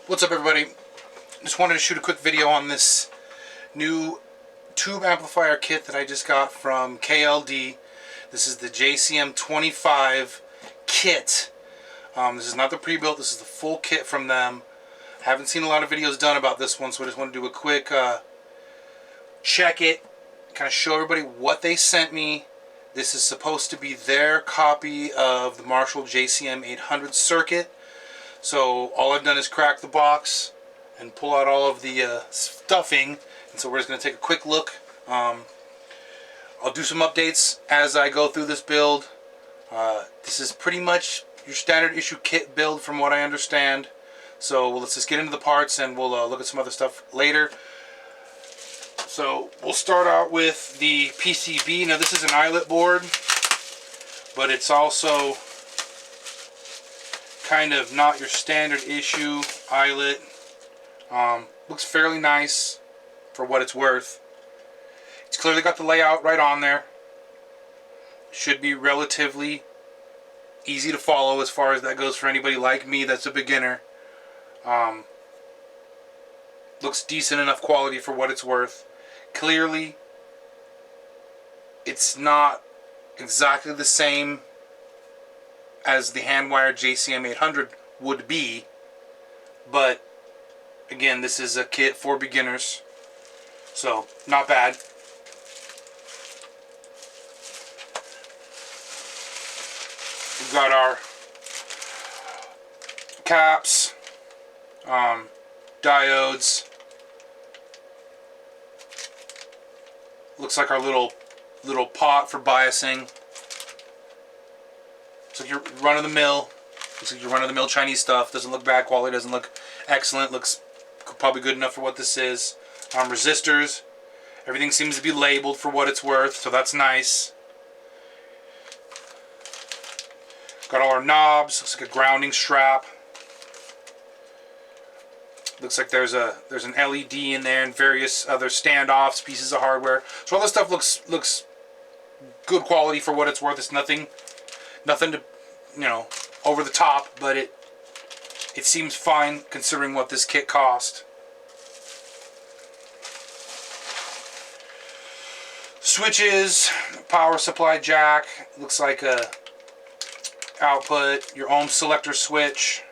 What's up, everybody? Just wanted to shoot a quick video on this new tube amplifier kit that I just got from KLD. This is the JCM 25 kit. This is not the pre-built, this is the full kit from them. I haven't seen a lot of videos done about this one, so I just want to do a quick check it, kind of show everybody what they sent me. This is supposed to be their copy of the Marshall JCM 800 circuit. So all I've done is crack the box and pull out all of the stuffing, and so we're just going to take a quick look. I'll do some updates as I go through this build. This is pretty much your standard issue kit build from what I understand. So let's just get into the parts and we'll look at some other stuff later. So we'll start out with the PCB. Now this is an eyelet board, but it's also kind of not your standard issue eyelet. Looks fairly nice for what it's worth. It's clearly got the layout right on there. Should be relatively easy to follow as far as that goes for anybody like me that's a beginner. Looks decent enough quality for what it's worth. Clearly it's not exactly the same as the hand-wired JCM 800 would be, but again, this is a kit for beginners, so not bad. We've got our caps, diodes. Looks like our little pot for biasing. Looks like your run-of-the-mill. Looks like your run-of-the-mill Chinese stuff. Doesn't look bad quality. Doesn't look excellent. Looks probably good enough for what this is. Resistors. Everything seems to be labeled for what it's worth, so that's nice. Got all our knobs. Looks like a grounding strap. Looks like there's an LED in there and various other standoffs, pieces of hardware. So all this stuff looks good quality for what it's worth. It's nothing to, over the top, but it seems fine considering what this kit cost. Switches, power supply jack. Looks like a output, your ohm selector switch.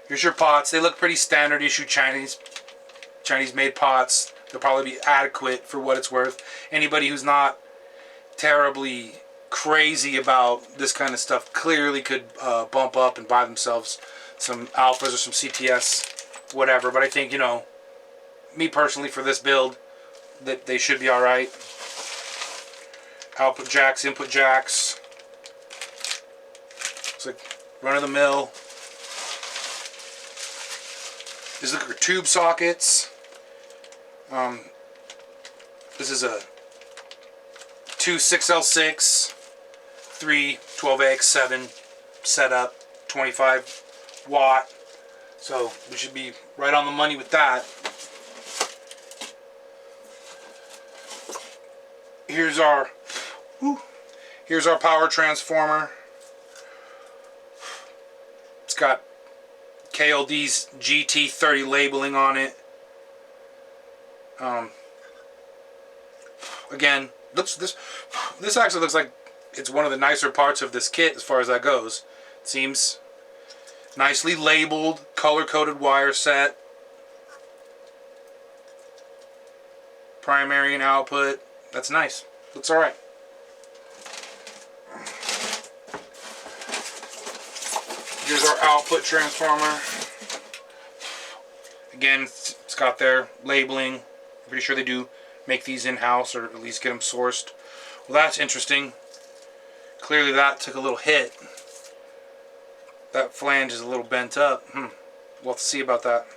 Here's your pots. They look pretty standard issue Chinese made pots. They'll probably be adequate for what it's worth. Anybody who's not terribly crazy about this kind of stuff clearly could bump up and buy themselves some alphas or some CTS, whatever. But I think, me personally for this build, that they should be alright. Output jacks, input jacks. Looks like run-of-the-mill. These look like tube sockets. This is a 2 6L6, 3 12AX7 setup, 25 watt. So we should be right on the money with that. Here's our power transformer. It's got KLD's GT30 labeling on it. Again, this actually looks like it's one of the nicer parts of this kit as far as that goes. It seems nicely labeled, color-coded wire set. Primary and output. That's nice. Looks alright. Here's our output transformer. Again, it's got their labeling. I'm pretty sure they do make these in-house, or at least get them sourced. Well, that's interesting. Clearly that took a little hit. That flange is a little bent up. We'll have to see about that.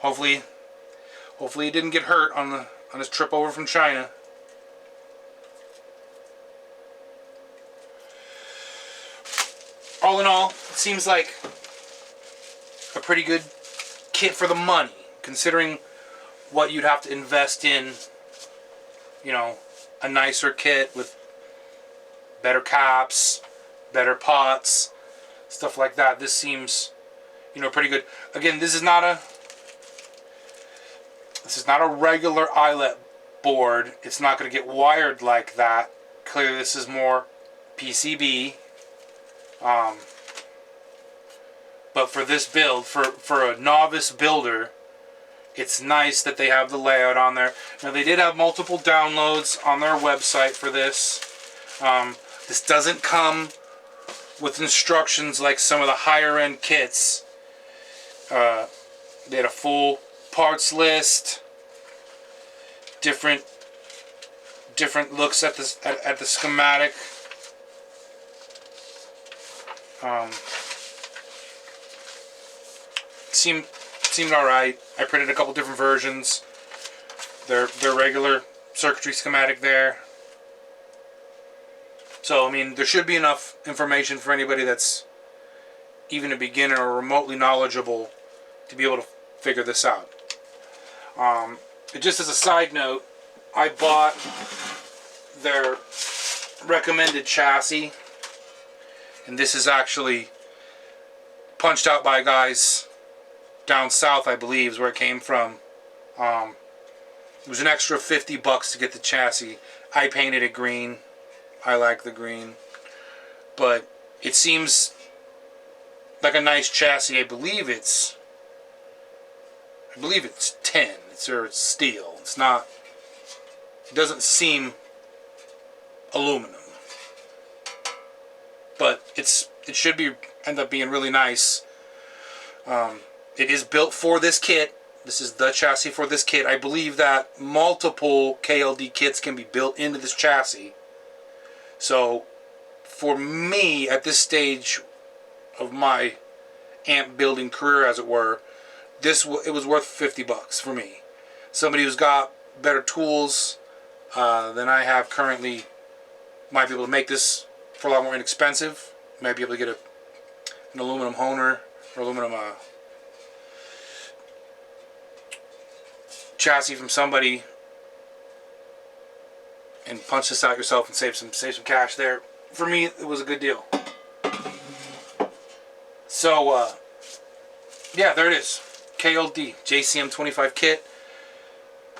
Hopefully he didn't get hurt on his trip over from China. All in all, it seems like a pretty good kit for the money, considering what you'd have to invest in, a nicer kit with better caps, better pots, stuff like that. This seems, you know, pretty good. Again, this is not a regular eyelet board. It's not going to get wired like that. Clearly, this is more PCB. But for this build, for a novice builder, it's nice that they have the layout on there. Now, they did have multiple downloads on their website for this. This doesn't come with instructions like some of the higher end kits. They had a full parts list, different looks at the schematic. Seemed all right. I printed a couple different versions. Their regular circuitry schematic there. So I mean, there should be enough information for anybody that's even a beginner or remotely knowledgeable to be able to figure this out. Just as a side note, I bought their recommended chassis, and this is actually punched out by guys down south, I believe, is where it came from. It was an extra $50 to get the chassis. I painted it green. I like the green, but it seems like a nice chassis. I believe it's tin. It's steel. It's not. It doesn't seem aluminum, but it should end up being really nice. It is built for this kit. This is the chassis for this kit. I believe that multiple KLD kits can be built into this chassis. So, for me, at this stage of my amp building career, as it were, it was worth $50 for me. Somebody who's got better tools than I have currently might be able to make this for a lot more inexpensive. Might be able to get an aluminum honer or aluminum chassis from somebody and punch this out yourself and save some cash there. For me, it was a good deal. So yeah, there it is. KLD JCM 25 kit.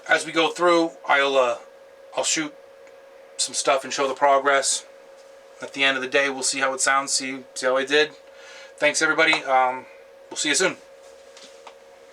As we go through, I'll shoot some stuff and show the progress. At the end of the day, we'll see how it sounds, see how I did. Thanks everybody. We'll see you soon.